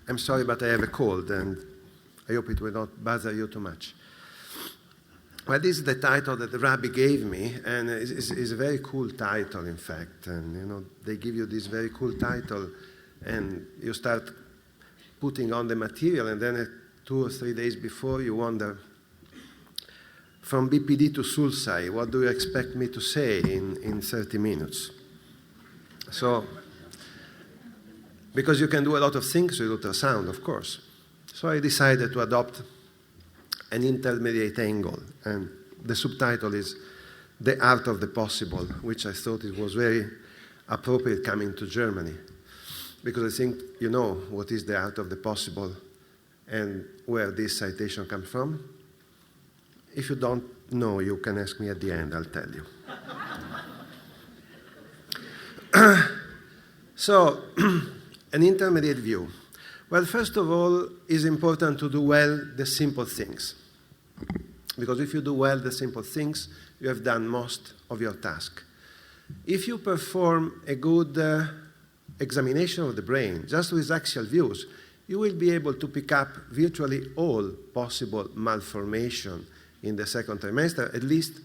I'm sorry, but I have a cold, and I hope it will not bother you too much. Well, this is the title that the rabbi gave me, and it's a very cool title, in fact. And, they give you this very cool title, and you start putting on the material, and then 2 or 3 days before, you wonder, from BPD to sulci, what do you expect me to say in 30 minutes? So, because you can do a lot of things with ultrasound, of course. So I decided to adopt an intermediate angle, and the subtitle is The Art of the Possible, which I thought it was very appropriate coming to Germany, because I think you know what is the art of the possible and where this citation comes from. If you don't know, you can ask me at the end, I'll tell you. So, an intermediate view. Well, first of all, it's important to do well the simple things. Because if you do well the simple things, you have done most of your task. If you perform a good examination of the brain, just with axial views, you will be able to pick up virtually all possible malformation in the second trimester, at least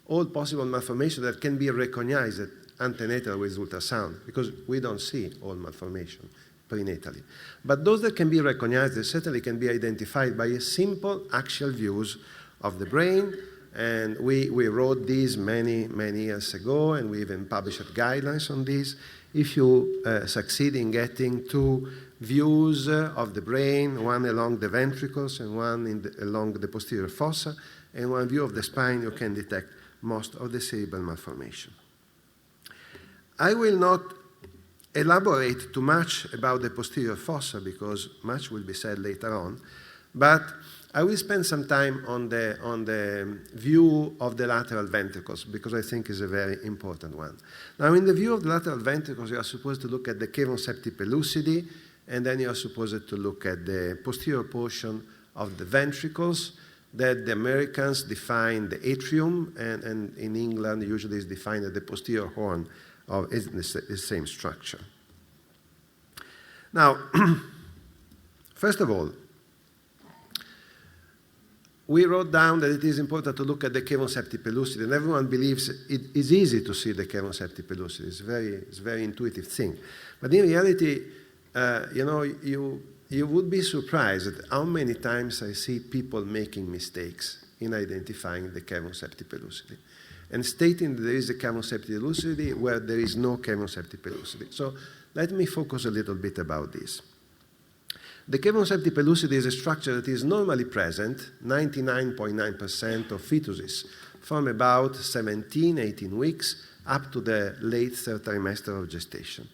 all possible malformation that can be recognized antenatal with ultrasound, because we don't see all malformation prenatally. But those that can be recognized, they certainly can be identified by a simple axial views of the brain, and we wrote these many years ago, and we even published guidelines on this. If you succeed in getting 2 views of the brain, one along the ventricles and one along the posterior fossa, and one view of the spine, you can detect most of the cerebral malformation. I will not elaborate too much about the posterior fossa because much will be said later on, but I will spend some time on the view of the lateral ventricles because I think it's a very important one. Now, in the view of the lateral ventricles, you are supposed to look at the cavum septi pellucidi, and then you are supposed to look at the posterior portion of the ventricles that the Americans define the atrium, and in England usually is defined as the posterior horn of the same structure. Now, first of all, we wrote down that it is important to look at the cavum septi pellucidi, and everyone believes it is easy to see the cavum septi pellucidi. It's a very intuitive thing. But in reality, you would be surprised at how many times I see people making mistakes in identifying the cavum septi pellucidi and stating that there is a cavum septi pellucidi where there is no cavum septi pellucidi. So let me focus a little bit about this. The cavum septi pellucidi is a structure that is normally present, 99.9% of fetuses, from about 17, 18 weeks up to the late 3rd trimester of gestation.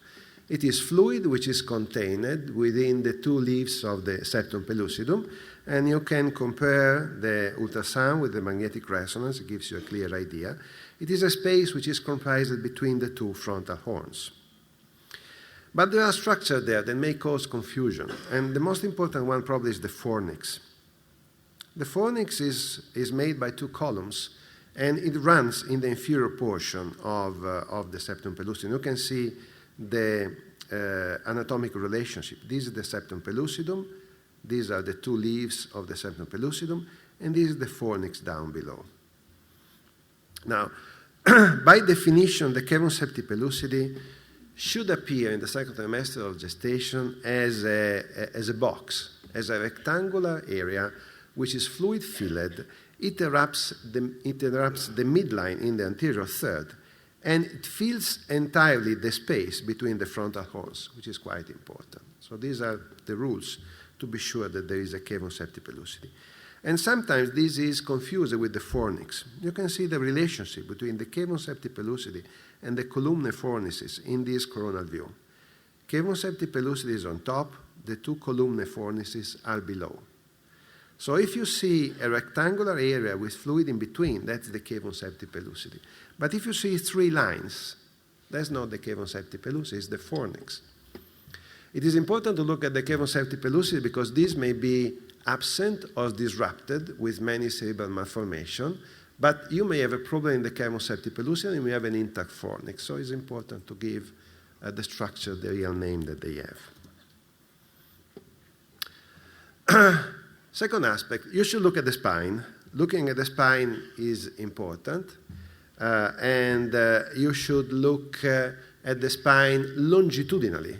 It is fluid which is contained within the 2 leaves of the septum pellucidum, and you can compare the ultrasound with the magnetic resonance. It gives you a clear idea. It is a space which is comprised between the 2 frontal horns. But there are structures there that may cause confusion, and the most important one probably is the fornix. The fornix is made by 2 columns, and it runs in the inferior portion of the septum pellucidum. You can see the anatomic relationship. This is the septum pellucidum, these are the 2 leaves of the septum pellucidum, and this is the fornix down below. Now, by definition, the cavum septi pellucidi should appear in the 2nd trimester of gestation as a box, as a rectangular area which is fluid-filled. It interrupts the midline in the anterior third, and it fills entirely the space between the frontal horns, which is quite important. So these are the rules to be sure that there is a cavum septi pellucidi. And sometimes this is confused with the fornix. You can see the relationship between the cavum septi pellucidi and the columnar fornices in this coronal view. Cavum septi pellucidi is on top, the 2 columnar fornices are below. So if you see a rectangular area with fluid in between, that's the cavum septi pellucidi. But if you see 3 lines, that's not the cavum septi pellucidi, it's the fornix. It is important to look at the cavum septi pellucidi because this may be absent or disrupted with many cerebral malformation, but you may have a problem in the cavum septi pellucidi and you may have an intact fornix. So it's important to give the structure the real name that they have. second aspect, you should look at the spine. Looking at the spine is important. And you should look at the spine longitudinally.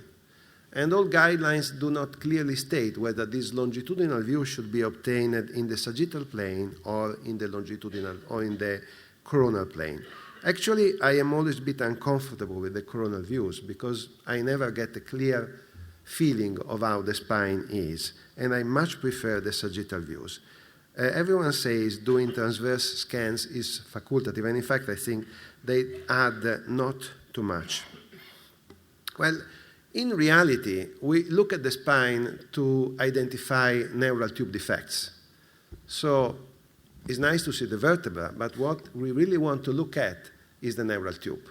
And all guidelines do not clearly state whether this longitudinal view should be obtained in the sagittal plane or in the longitudinal or in the coronal plane. Actually, I am always a bit uncomfortable with the coronal views because I never get a clear feeling of how the spine is, and I much prefer the sagittal views. Everyone says doing transverse scans is facultative, and in fact, I think they add not too much. Well, in reality, we look at the spine to identify neural tube defects. So it's nice to see the vertebra, but what we really want to look at is the neural tube.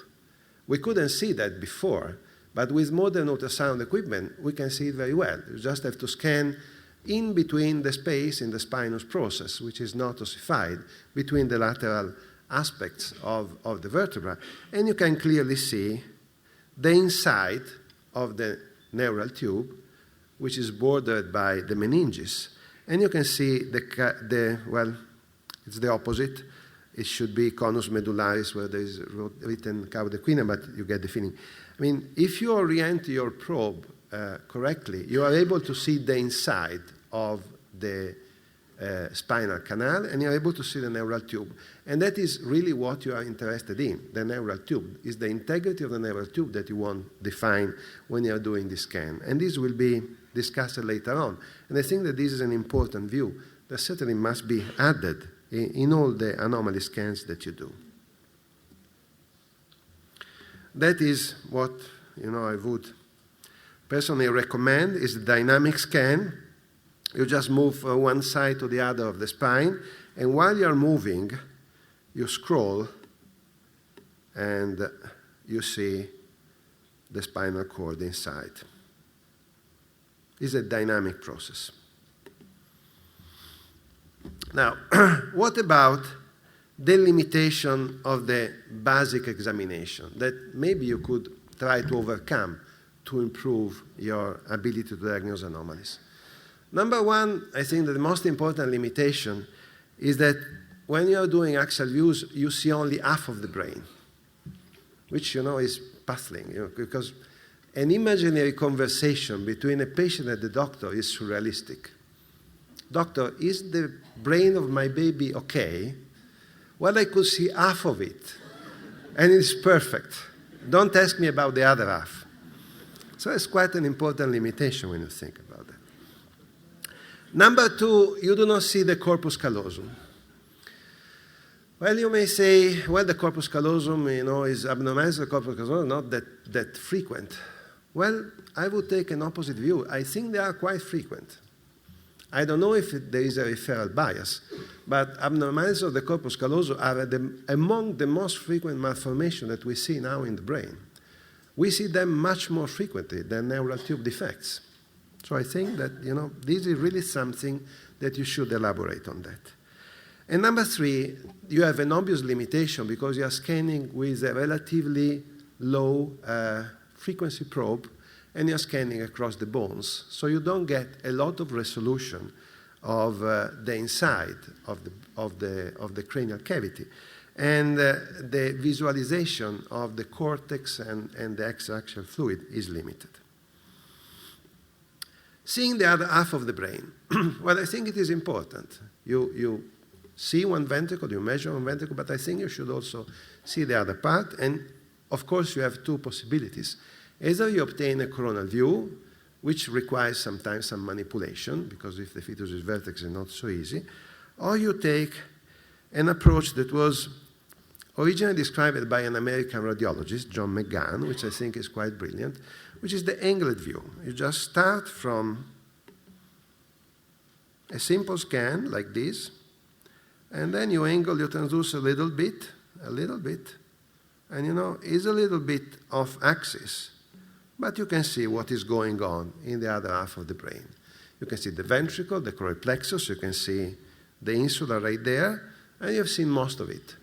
We couldn't see that before, but with modern ultrasound equipment, we can see it very well. You just have to scan in between the space in the spinous process, which is not ossified, between the lateral aspects of the vertebra, and you can clearly see the inside of the neural tube, which is bordered by the meninges. And you can see well, it's the opposite. It should be conus medullaris, where there is written caudequina, but you get the feeling. I mean, if you orient your probe correctly, you are able to see the inside of the spinal canal, and you're able to see the neural tube. And that is really what you are interested in, the neural tube. It's the integrity of the neural tube that you want defined when you're doing the scan. And this will be discussed later on. And I think that this is an important view that certainly must be added in all the anomaly scans that you do. That is what I would personally recommend, is the dynamic scan. You just move from one side to the other of the spine, and while you're moving, you scroll, and you see the spinal cord inside. It's a dynamic process. Now, what about the limitation of the basic examination that maybe you could try to overcome to improve your ability to diagnose anomalies? Number one, I think that the most important limitation is that when you're doing axial views, you see only half of the brain, which, is puzzling, because an imaginary conversation between a patient and the doctor is surrealistic. Doctor, is the brain of my baby okay? Well, I could see half of it, and it's perfect. Don't ask me about the other half. So it's quite an important limitation when you think about that. Number two, you do not see the corpus callosum. Well, you may say, well, the corpus callosum, is abnormality of the corpus callosum, not that frequent. Well, I would take an opposite view. I think they are quite frequent. I don't know if there is a referral bias, but abnormalities of the corpus callosum are among the most frequent malformations that we see now in the brain. We see them much more frequently than neural tube defects. So I think that, this is really something that you should elaborate on that. And number three, you have an obvious limitation because you are scanning with a relatively low frequency probe, and you're scanning across the bones. So you don't get a lot of resolution of the inside of the cranial cavity. And the visualization of the cortex and the extraaxial fluid is limited. Seeing the other half of the brain, well, I think it is important. You see one ventricle, you measure one ventricle, but I think you should also see the other part. And of course, you have two possibilities. Either you obtain a coronal view, which requires sometimes some manipulation, because if the fetus is vertex, it's not so easy, or you take an approach that was originally described by an American radiologist, John McGann, which I think is quite brilliant, which is the angled view. You just start from a simple scan like this, and then you angle your transducer a little bit, and it's a little bit off axis, but you can see what is going on in the other half of the brain. You can see the ventricle, the choroid plexus, you can see the insula right there, and you've seen most of it.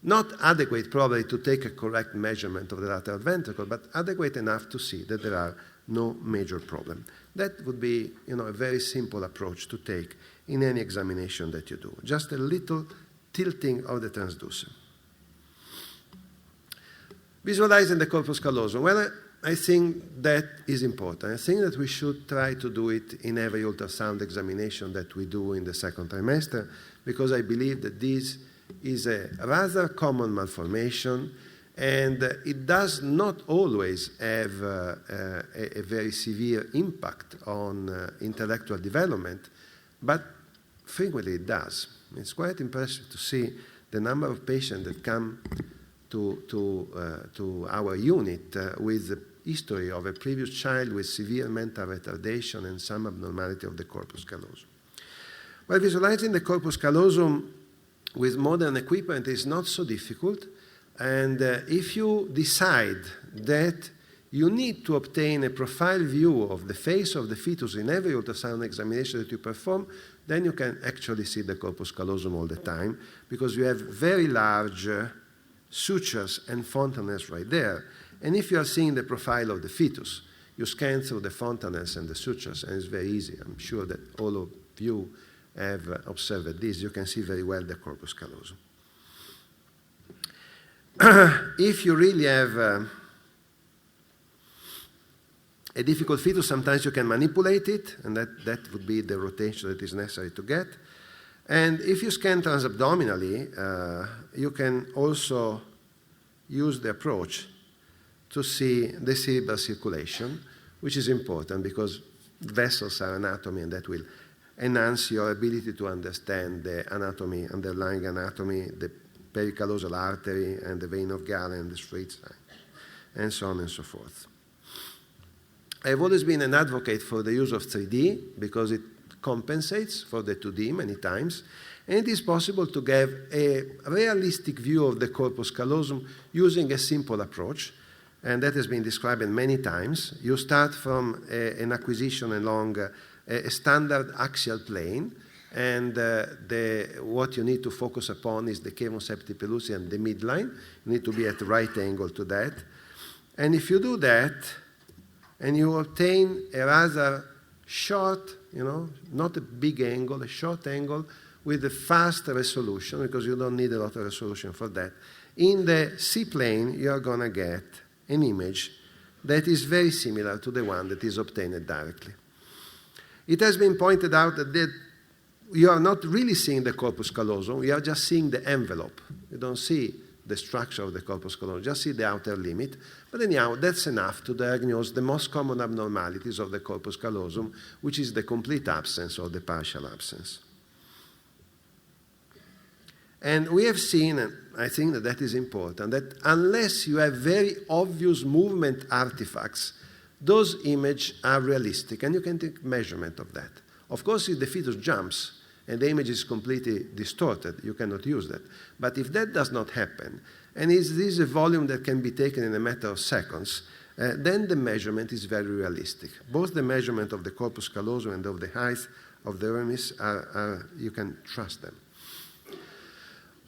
Not adequate probably to take a correct measurement of the lateral ventricle, but adequate enough to see that there are no major problem. That would be, a very simple approach to take in any examination that you do. Just a little tilting of the transducer. Visualizing the corpus callosum. Well, I think that is important. I think that we should try to do it in every ultrasound examination that we do in the second trimester, because I believe that this is a rather common malformation, and it does not always have a very severe impact on intellectual development, but frequently it does. It's quite impressive to see the number of patients that come to our unit with the history of a previous child with severe mental retardation and some abnormality of the corpus callosum. Well, visualizing the corpus callosum with modern equipment is not so difficult, and if you decide that you need to obtain a profile view of the face of the fetus in every ultrasound examination that you perform, then you can actually see the corpus callosum all the time, because you have very large sutures and fontanelles right there. And if you are seeing the profile of the fetus, you scan through the fontanelles and the sutures, and it's very easy. I'm sure that all of you have observed this. You can see very well the corpus callosum. If you really have a difficult fetus, sometimes you can manipulate it, and that would be the rotation that is necessary to get. And if you scan transabdominally, you can also use the approach to see the cerebral circulation, which is important because vessels are anatomy, and that will enhance your ability to understand the anatomy, underlying anatomy, the pericallosal artery and the vein of Galen and the straight sign, and so on and so forth. I've always been an advocate for the use of 3D because it compensates for the 2D many times, and it is possible to get a realistic view of the corpus callosum using a simple approach, and that has been described many times. You start from an acquisition along a standard axial plane, and what you need to focus upon is the cavum septipellucid and the midline. You need to be at the right angle to that. And if you do that, and you obtain a rather short, not a big angle, a short angle with a fast resolution, because you don't need a lot of resolution for that. In the C-plane, you are going to get an image that is very similar to the one that is obtained directly. It has been pointed out that you are not really seeing the corpus callosum, you are just seeing the envelope. You don't see the structure of the corpus callosum, just see the outer limit. But anyhow, that's enough to diagnose the most common abnormalities of the corpus callosum, which is the complete absence or the partial absence. And we have seen, and I think that is important, that unless you have very obvious movement artifacts, those images are realistic, and you can take measurement of that. Of course, if the fetus jumps and the image is completely distorted, you cannot use that. But if that does not happen, and this is a volume that can be taken in a matter of seconds, then the measurement is very realistic. Both the measurement of the corpus callosum and of the height of the epidermis you can trust them.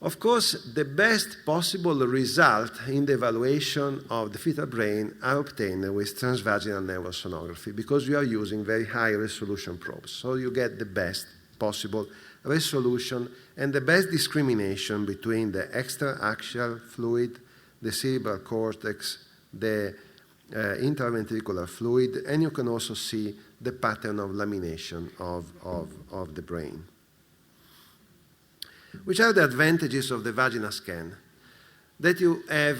Of course, the best possible result in the evaluation of the fetal brain are obtained with transvaginal neurosonography, because you are using very high resolution probes. So you get the best possible resolution and the best discrimination between the extra-axial fluid, the cerebral cortex, the intraventricular fluid, and you can also see the pattern of lamination of the brain. Which are the advantages of the vaginal scan? That you have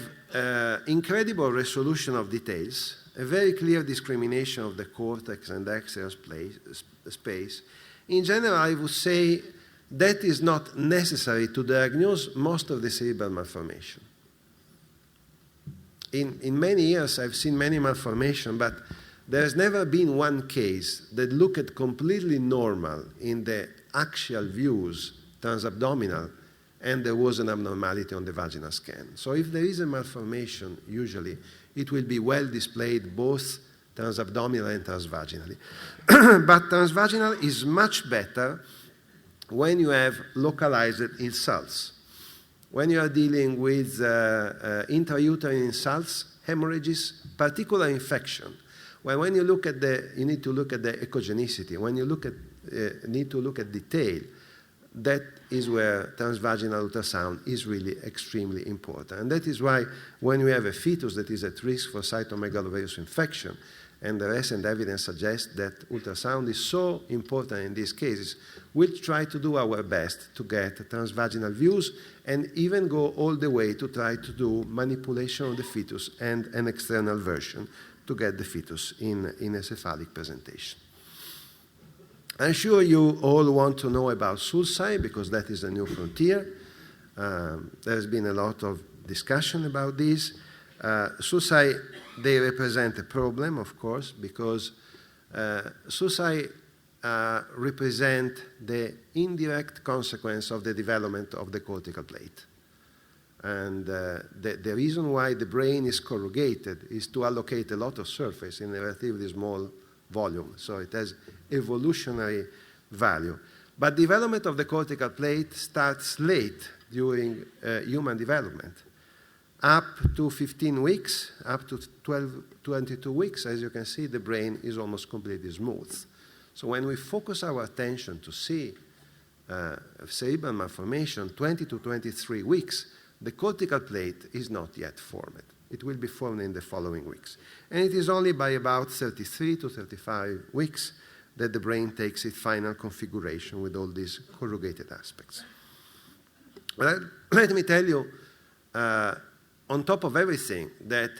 incredible resolution of details, a very clear discrimination of the cortex and the axial space. In general, I would say that is not necessary to diagnose most of the cerebral malformation. In many years, I've seen many malformations, but there has never been one case that looked completely normal in the axial views, transabdominal, and there was an abnormality on the vaginal scan. So if there is a malformation, usually it will be well displayed both transabdominal and transvaginally. But transvaginal is much better when you have localized insults. When you are dealing with intrauterine insults, hemorrhages, particular infection, Well, when you look at you need to look at the echogenicity. When you need to look at detail, that is where transvaginal ultrasound is really extremely important. And that is why when we have a fetus that is at risk for cytomegalovirus infection, and the recent evidence suggests that ultrasound is so important in these cases, we'll try to do our best to get transvaginal views and even go all the way to try to do manipulation of the fetus and an external version to get the fetus in a cephalic presentation. I'm sure you all want to know about sulci because that is a new frontier. There's been a lot of discussion about this. Sulci, they represent a problem, of course, because sulci represent the indirect consequence of the development of the cortical plate. And the reason why the brain is corrugated is to allocate a lot of surface in a relatively small volume. So it has evolutionary value. But development of the cortical plate starts late during human development. Up to 15 weeks, up to 22 weeks, as you can see, the brain is almost completely smooth. So when we focus our attention to see cerebral malformation, 20 to 23 weeks, the cortical plate is not yet formed. It will be formed in the following weeks. And it is only by about 33 to 35 weeks that the brain takes its final configuration with all these corrugated aspects. Well, let me tell you, on top of everything, that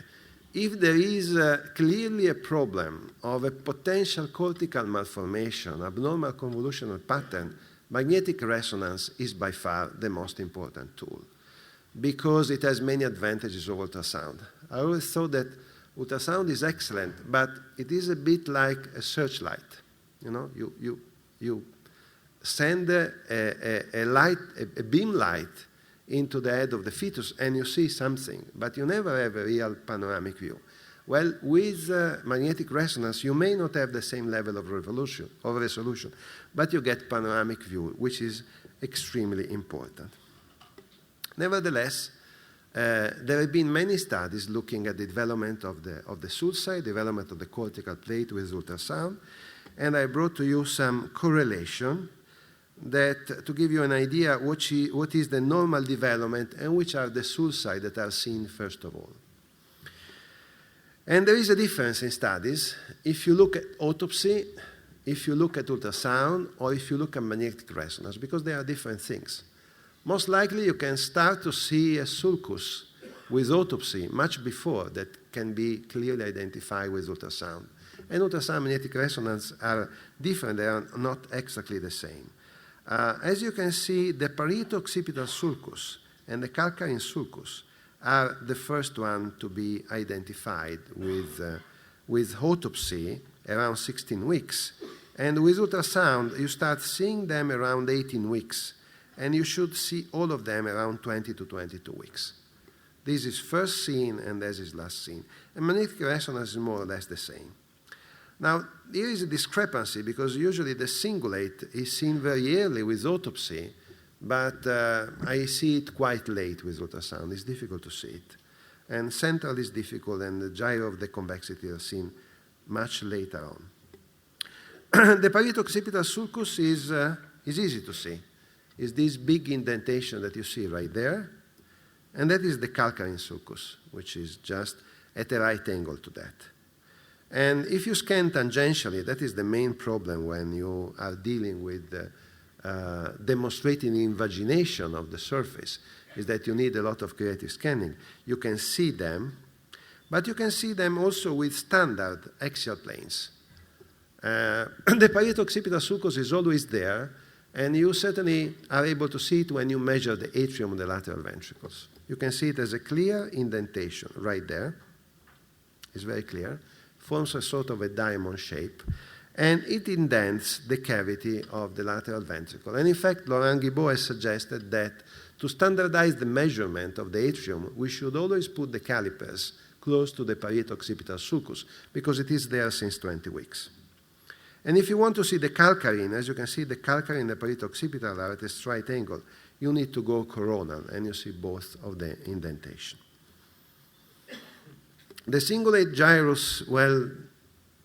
if there is clearly a problem of a potential cortical malformation, abnormal convolutional pattern, magnetic resonance is by far the most important tool because it has many advantages over ultrasound. I always thought that ultrasound is excellent, but it is a bit like a searchlight. You know, you send a beam light into the head of the fetus and you see something, but you never have a real panoramic view. Well, with magnetic resonance, you may not have the same level of resolution, but you get panoramic view, which is extremely important. Nevertheless, there have been many studies looking at the development of the sulci, development of the cortical plate with ultrasound, and I brought to you some correlation that to give you an idea what is the normal development and which are the sulci that are seen first of all. And there is a difference in studies. If you look at autopsy, if you look at ultrasound, or if you look at magnetic resonance, because they are different things. Most likely you can start to see a sulcus with autopsy much before that can be clearly identified with ultrasound. And ultrasound and magnetic resonance are different, they are not exactly the same. As you can see, the parieto-occipital sulcus and the calcarine sulcus are the first one to be identified with autopsy around 16 weeks. And with ultrasound, you start seeing them around 18 weeks. And you should see all of them around 20 to 22 weeks. This is first seen and this is last seen. And magnetic resonance is more or less the same. Now, here is a discrepancy because usually the cingulate is seen very early with autopsy, but I see it quite late with ultrasound. It's difficult to see it. And central is difficult, and the gyro of the convexity are seen much later on. The parieto-occipital sulcus is easy to see. It's this big indentation that you see right there, and that is the calcarine sulcus, which is just at a right angle to that. And if you scan tangentially, that is the main problem when you are dealing with demonstrating the invagination of the surface, is that you need a lot of creative scanning. You can see them, but you can see them also with standard axial planes. The parieto-occipital sulcus is always there, and you certainly are able to see it when you measure the atrium of the lateral ventricles. You can see it as a clear indentation right there. It's very clear. Forms a sort of a diamond shape, and it indents the cavity of the lateral ventricle. And in fact, Laurent Guibault has suggested that to standardize the measurement of the atrium, we should always put the calipers close to the parieto-occipital sulcus, because it is there since 20 weeks. And if you want to see the calcarine, as you can see, the calcarine and the parieto-occipital are at a straight angle. You need to go coronal, and you see both of the indentation. The cingulate gyrus, well,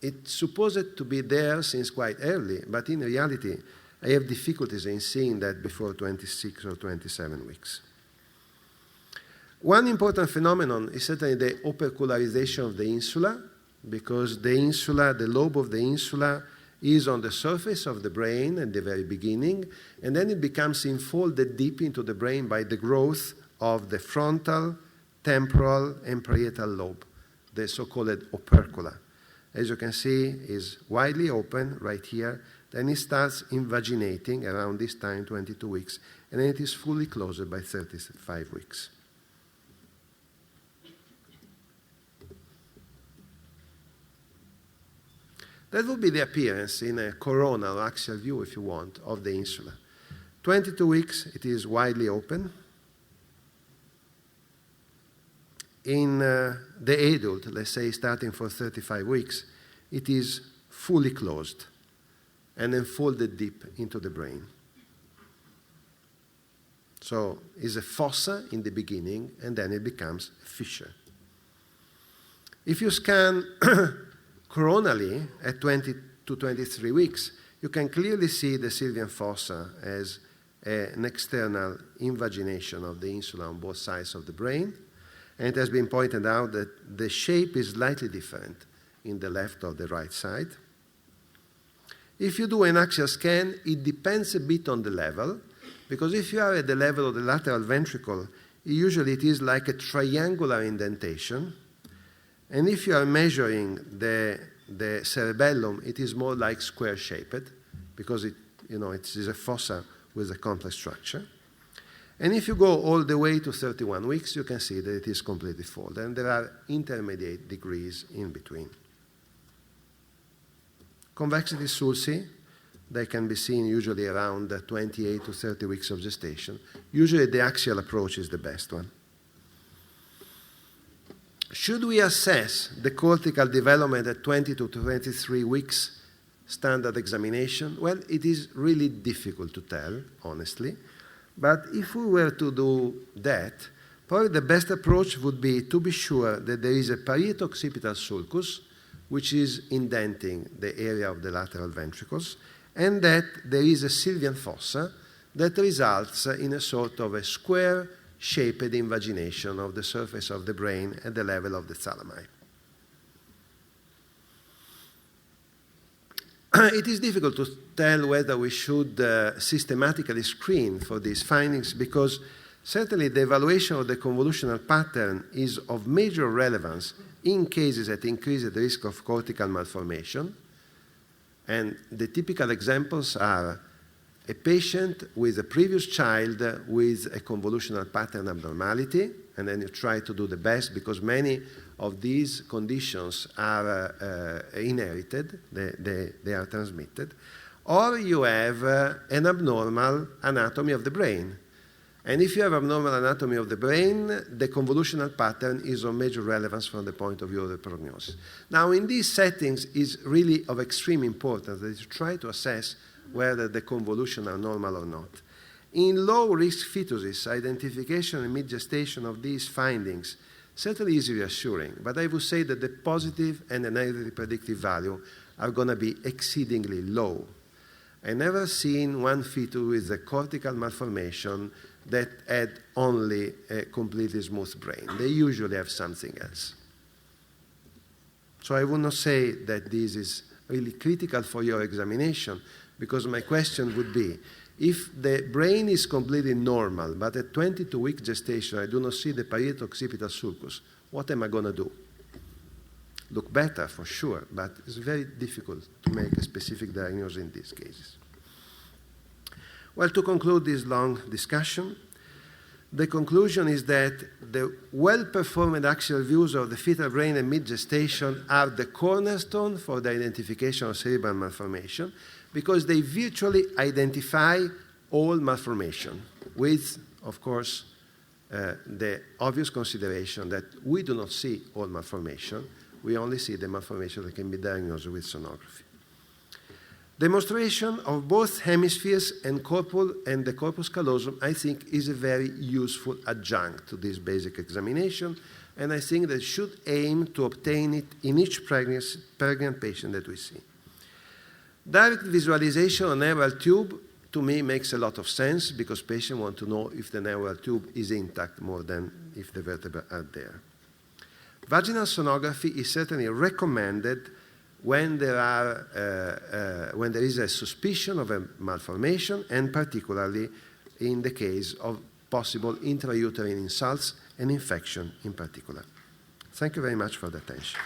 it's supposed to be there since quite early, but in reality, I have difficulties in seeing that before 26 or 27 weeks. One important phenomenon is certainly the opercularization of the insula, because the insula, the lobe of the insula, is on the surface of the brain at the very beginning, and then it becomes enfolded deep into the brain by the growth of the frontal, temporal, and parietal lobe, the so-called opercula. As you can see, is widely open right here, then it starts invaginating around this time, 22 weeks, and then it is fully closed by 35 weeks. That would be the appearance in a coronal axial view, if you want, of the insula. 22 weeks, it is widely open. In the adult, let's say starting for 35 weeks, it is fully closed and enfolded deep into the brain. So it's a fossa in the beginning, and then it becomes a fissure. If you scan coronally at 20 to 23 weeks, you can clearly see the Sylvian fossa as an external invagination of the insula on both sides of the brain. And it has been pointed out that the shape is slightly different in the left or the right side. If you do an axial scan, it depends a bit on the level, because if you are at the level of the lateral ventricle, usually it is like a triangular indentation. And if you are measuring the cerebellum, it is more like square-shaped, because it is a fossa with a complex structure. And if you go all the way to 31 weeks, you can see that it is completely folded, and there are intermediate degrees in between. Convexity sulci, they can be seen usually around 28 to 30 weeks of gestation. Usually the axial approach is the best one. Should we assess the cortical development at 20 to 23 weeks standard examination? Well, it is really difficult to tell, honestly. But if we were to do that, probably the best approach would be to be sure that there is a parieto-occipital sulcus, which is indenting the area of the lateral ventricles, and that there is a Sylvian fossa that results in a sort of a square-shaped invagination of the surface of the brain at the level of the thalami. It is difficult to tell whether we should systematically screen for these findings, because certainly the evaluation of the convolutional pattern is of major relevance in cases that increase the risk of cortical malformation. And the typical examples are a patient with a previous child with a convolutional pattern abnormality, and then you try to do the best, because many of these conditions are inherited, they are transmitted, or you have an abnormal anatomy of the brain. And if you have abnormal anatomy of the brain, the convolutional pattern is of major relevance from the point of view of the prognosis. Now, in these settings, it's really of extreme importance that you try to assess whether the convolution are normal or not. In low-risk fetuses, identification and mid-gestation of these findings certainly is reassuring, but I would say that the positive and the negative predictive value are going to be exceedingly low. I never seen one fetus with a cortical malformation that had only a completely smooth brain. They usually have something else. So I would not say that this is really critical for your examination, because my question would be, if the brain is completely normal, but at 22-week gestation I do not see the parieto-occipital sulcus, what am I going to do? Look better, for sure, but it's very difficult to make a specific diagnosis in these cases. Well, to conclude this long discussion, the conclusion is that the well-performed axial views of the fetal brain and mid-gestation are the cornerstone for the identification of cerebral malformation, because they virtually identify all malformation, with, of course, the obvious consideration that we do not see all malformation. We only see the malformation that can be diagnosed with sonography. Demonstration of both hemispheres and the corpus callosum, I think, is a very useful adjunct to this basic examination. and I think that should aim to obtain it in each pregnant patient that we see. Direct visualization on neural tube, to me, makes a lot of sense because patients want to know if the neural tube is intact more than if the vertebrae are there. Vaginal sonography is certainly recommended when there is a suspicion of a malformation, and particularly in the case of possible intrauterine insults and infection in particular. Thank you very much for the attention.